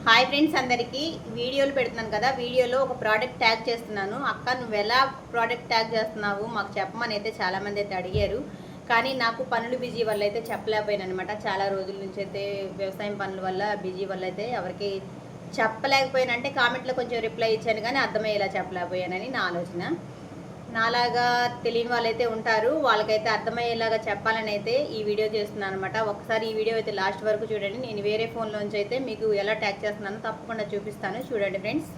Hi friends, అందరికీ వీడియోలు పెడుతున్నాను కదా. వీడియోలో ఒక ప్రోడక్ట్ ట్యాగ్ చేస్తున్నాను. అక్క నువ్వు ఎలా ప్రోడక్ట్ ట్యాగ్ చేస్తున్నావు మాకు చెప్పమని అయితే చాలామంది అయితే అడిగారు. కానీ నాకు పనులు బిజీ వల్ల అయితే చెప్పలేకపోయాను అనమాట. చాలా రోజుల నుంచి అయితే వ్యవసాయం పనుల వల్ల బిజీ వల్ల అయితే ఎవరికి చెప్పలేకపోయాను. అంటే కామెంట్లో కొంచెం రిప్లై ఇచ్చాను కానీ అర్థమయ్యేలా చెప్పలేకపోయానని నా ఆలోచన. నాలాగా తెలియని వాళ్ళైతే ఉంటారు, వాళ్ళకైతే అర్థమయ్యేలాగా చెప్పాలని అయితే ఈ వీడియో చేస్తున్నాను అనమాట. ఒకసారి ఈ వీడియో అయితే లాస్ట్ వరకు చూడండి. నేను వేరే ఫోన్లోంచి అయితే మీకు ఎలా ట్యాగ్ చేస్తున్నానో తప్పకుండా చూపిస్తాను. చూడండి ఫ్రెండ్స్,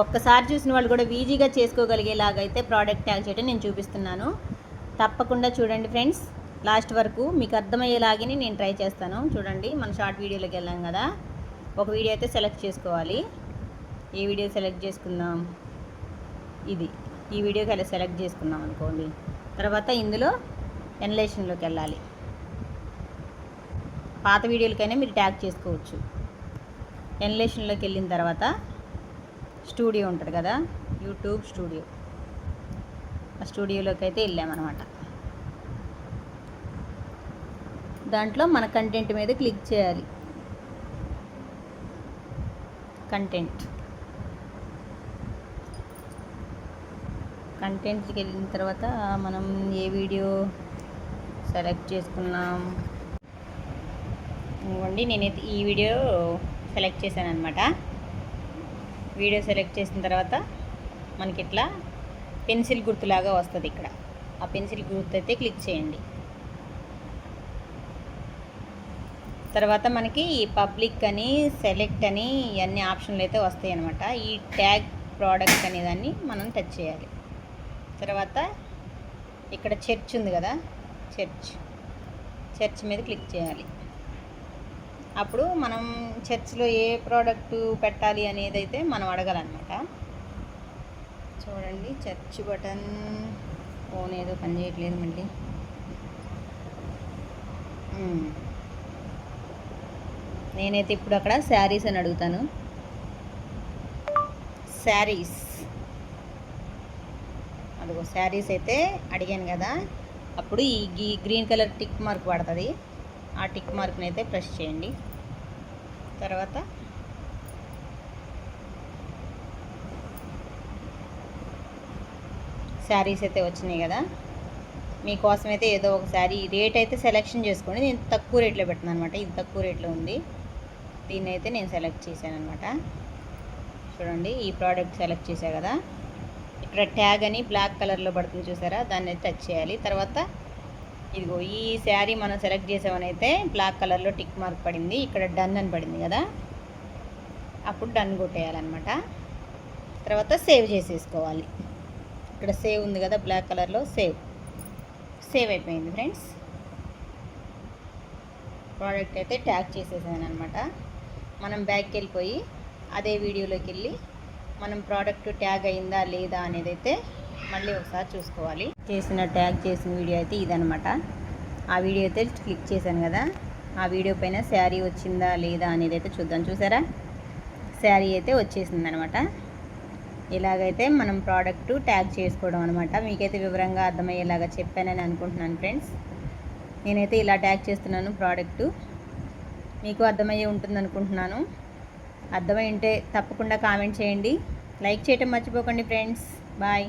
ఒక్కసారి చూసిన వాళ్ళు కూడా ఈజీగా చేసుకోగలిగేలాగా అయితే ప్రోడక్ట్ ట్యాగ్ చేయడం నేను చూపిస్తున్నాను. తప్పకుండా చూడండి ఫ్రెండ్స్, లాస్ట్ వరకు మీకు అర్థమయ్యేలాగానే నేను ట్రై చేస్తాను. చూడండి, మన షార్ట్ వీడియోలోకి వెళ్ళాం కదా. ఒక వీడియో అయితే సెలెక్ట్ చేసుకోవాలి. ఏ వీడియో సెలెక్ట్ చేసుకుందాం? ఈ వీడియోకి అలా సెలెక్ట్ చేసుకున్నాం అనుకోండి. తర్వాత ఇందులో ఎన్లేషన్లోకి వెళ్ళాలి. పాత వీడియోలకైనా మీరు ట్యాగ్ చేసుకోవచ్చు. ఎన్లేషన్లోకి వెళ్ళిన తర్వాత స్టూడియో ఉంటుంది కదా, యూట్యూబ్ స్టూడియో. ఆ స్టూడియోలోకి అయితే వెళ్ళామన్నమాట. దాంట్లో మన కంటెంట్ మీద క్లిక్ చేయాలి. కంటెంట్కి వెళ్ళిన తర్వాత మనం ఏ వీడియో సెలెక్ట్ చేసుకున్నాం ఇవ్వండి. నేనైతే ఈ వీడియో సెలెక్ట్ చేశాను అనమాట. వీడియో సెలెక్ట్ చేసిన తర్వాత మనకి ఇట్లా పెన్సిల్ గుర్తులాగా వస్తుంది. ఇక్కడ ఆ పెన్సిల్ గుర్తు అయితే క్లిక్ చేయండి. తర్వాత మనకి పబ్లిక్ అని, సెలెక్ట్ అని ఇవన్నీ ఆప్షన్లు అయితే వస్తాయి అన్నమాట. ఈ ట్యాగ్ ప్రోడక్ట్ అనే దాన్ని మనం టచ్ చేయాలి. తర్వాత ఇక్కడ చర్చ్ ఉంది కదా, చర్చ్ మీద క్లిక్ చేయాలి. అప్పుడు మనం చర్చ్లో ఏ ప్రోడక్ట్ పెట్టాలి అనేది అయితే మనం అడగాలన్నమాట. చూడండి, చర్చ్ బటన్ ఫోన్ ఏదో పని చేయట్లేదు మళ్ళీ. నేనైతే ఇప్పుడు అక్కడ శారీస్ అని అడుగుతాను. శారీస్, అదిగో శారీస్ అయితే అడిగాను కదా. అప్పుడు ఈ గ్రీన్ కలర్ టిక్ మార్క్ పడుతుంది. ఆ టిక్ మార్క్ని అయితే ప్రెస్ చేయండి. తర్వాత శారీస్ అయితే వచ్చినాయి కదా. మీకోసం అయితే ఏదో ఒక శారీ రేట్ అయితే సెలెక్షన్ చేసుకోండి. నేను తక్కువ రేట్లో పెట్టినాను అనమాట. ఇది తక్కువ రేట్లో ఉంది. దీన్ని అయితే నేను సెలెక్ట్ చేశాను అనమాట. చూడండి, ఈ ప్రోడక్ట్ సెలెక్ట్ చేశా కదా. ఇక్కడ ట్యాగ్ అని బ్లాక్ కలర్లో పడుతుంది చూసారా, దాన్ని అయితే టచ్ చేయాలి. తర్వాత ఇదిగో ఈ శారీ మనం సెలెక్ట్ చేసామని అయితే బ్లాక్ కలర్లో టిక్ మార్క్ పడింది. ఇక్కడ డన్ అని పడింది కదా, అప్పుడు డన్ కొట్టేయాలన్నమాట. తర్వాత సేవ్ చేసేసుకోవాలి. ఇక్కడ సేవ్ ఉంది కదా బ్లాక్ కలర్లో, సేవ్ అయిపోయింది ఫ్రెండ్స్. ప్రోడక్ట్ అయితే ట్యాగ్ చేసేసాను అనమాట. మనం బ్యాక్కి వెళ్ళిపోయి అదే వీడియోలోకి వెళ్ళి మనం ప్రోడక్ట్ ట్యాగ్ అయిందా లేదా అనేది అయితే మళ్ళీ ఒకసారి చూసుకోవాలి. ట్యాగ్ చేసిన వీడియో అయితే ఇదనమాట. ఆ వీడియో అయితే క్లిక్ చేశాను కదా. ఆ వీడియో పైన శారీ వచ్చిందా లేదా అనేది అయితే చూద్దాం. చూసారా, శారీ అయితే వచ్చేసిందనమాట. ఇలాగైతే మనం ప్రోడక్ట్ ట్యాగ్ చేసుకోవడం అనమాట. మీకైతే వివరంగా అర్థమయ్యేలాగా చెప్పానని అనుకుంటున్నాను ఫ్రెండ్స్. నేనైతే ఇలా ట్యాగ్ చేస్తున్నాను ప్రోడక్టు. మీకు అర్థమయ్యే ఉంటుంది అనుకుంటున్నాను. అర్థమై ఉంటే తప్పకుండా కామెంట్ చేయండి. లైక్ చేయటం మర్చిపోకండి ఫ్రెండ్స్. బాయ్.